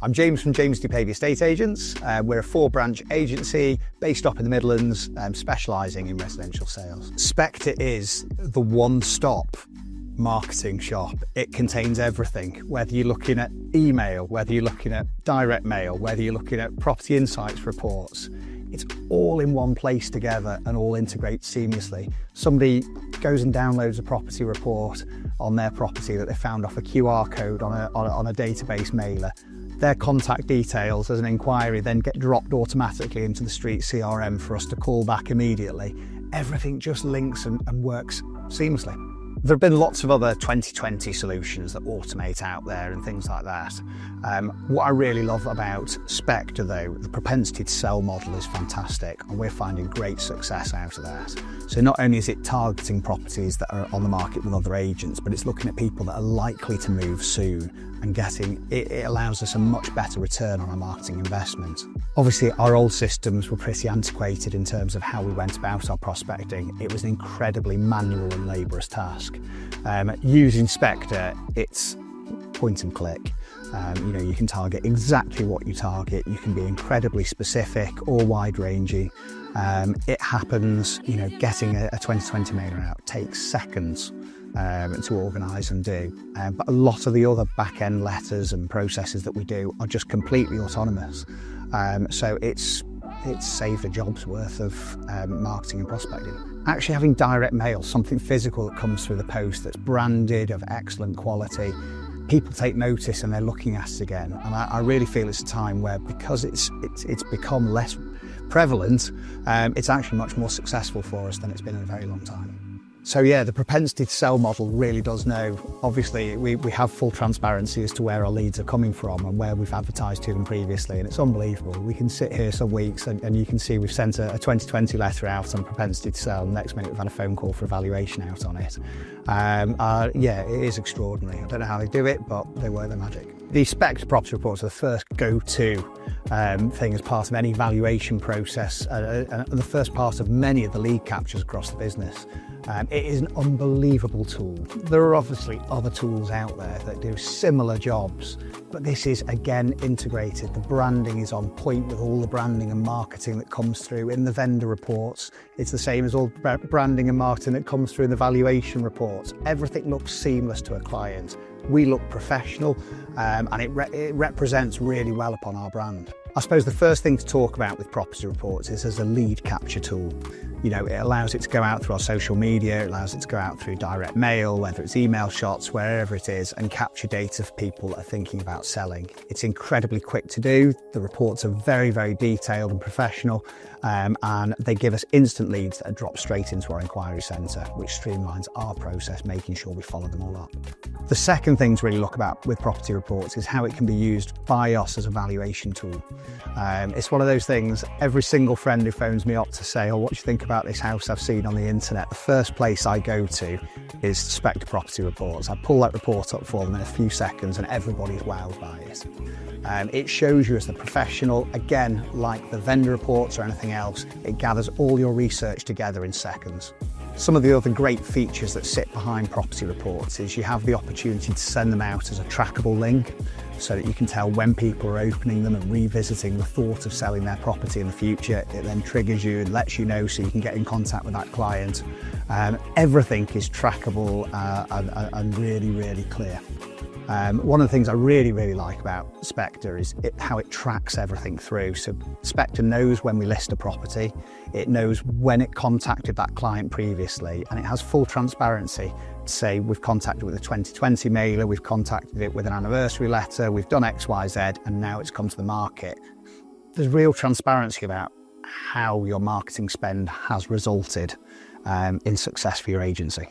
I'm James from Pavey Estate Agents. We're a 4-branch agency based up in the Midlands, specialising in residential sales. Spectre is the one-stop marketing shop. It contains everything, whether you're looking at email, whether you're looking at direct mail, whether you're looking at property insights reports. It's all in one place together and all integrates seamlessly. Somebody goes and downloads a property report on their property that they found off a QR code on a database mailer. Their contact details as an inquiry then get dropped automatically into the street CRM for us to call back immediately. Everything just links and works seamlessly. There have been lots of other 2020 solutions that automate out there and things like that. What I really love about Spectre though, the propensity to sell model is fantastic and we're finding great success out of that. So not only is it targeting properties that are on the market with other agents, but it's looking at people that are likely to move soon and it allows us a much better return on our marketing investment. Obviously our old systems were pretty antiquated in terms of how we went about our prospecting. It was an incredibly manual and laborious task. Using Spectre, it's point and click. You can target exactly what you target. You can be incredibly specific or wide-ranging. It happens, getting a 2020 mailer out takes seconds to organise and do. But a lot of the other back-end letters and processes that we do are just completely autonomous. So it's saved a job's worth of marketing and prospecting. Actually having direct mail, something physical that comes through the post that's branded, of excellent quality, people take notice and they're looking at it again. And I really feel it's a time where, because it's become less prevalent, it's actually much more successful for us than it's been in a very long time. So yeah, the propensity to sell model really does know. Obviously, we have full transparency as to where our leads are coming from and where we've advertised to them previously, and it's unbelievable. We can sit here some weeks and you can see we've sent a 2020 letter out on propensity to sell, and the next minute we've had a phone call for evaluation out on it. Yeah, it is extraordinary. I don't know how they do it, but they work their magic. The Spectre property reports are the first go-to thing as part of any valuation process, and the first part of many of the lead captures across the business. It is an unbelievable tool. There are obviously other tools out there that do similar jobs, but this is again integrated. The branding is on point with all the branding and marketing that comes through in the vendor reports. It's the same as all the branding and marketing that comes through in the valuation reports. Everything looks seamless to a client. We look professional and it represents really well upon our brand. I suppose the first thing to talk about with property reports is as a lead capture tool. It allows it to go out through our social media, it allows it to go out through direct mail, whether it's email shots, wherever it is, and capture data for people that are thinking about selling. It's incredibly quick to do. The reports are very, very detailed and professional, and they give us instant leads that are dropped straight into our inquiry centre, which streamlines our process, making sure we follow them all up. The second thing to really look about with property reports is how it can be used by us as a valuation tool. It's one of those things, every single friend who phones me up to say, oh, what do you think about this house I've seen on the internet? The first place I go to is Spectre property reports. I pull that report up for them in a few seconds and everybody's wowed by it. It shows you as the professional, again, like the vendor reports or anything else, it gathers all your research together in seconds. Some of the other great features that sit behind property reports is you have the opportunity to send them out as a trackable link so that you can tell when people are opening them and revisiting the thought of selling their property in the future. It then triggers you and lets you know so you can get in contact with that client. Everything is trackable and really, really clear. One of the things I really, really like about Spectre is how it tracks everything through. So Spectre knows when we list a property, it knows when it contacted that client previously, and it has full transparency to say we've contacted with a 2020 mailer, we've contacted it with an anniversary letter, we've done X, Y, Z, and now it's come to the market. There's real transparency about how your marketing spend has resulted in success for your agency.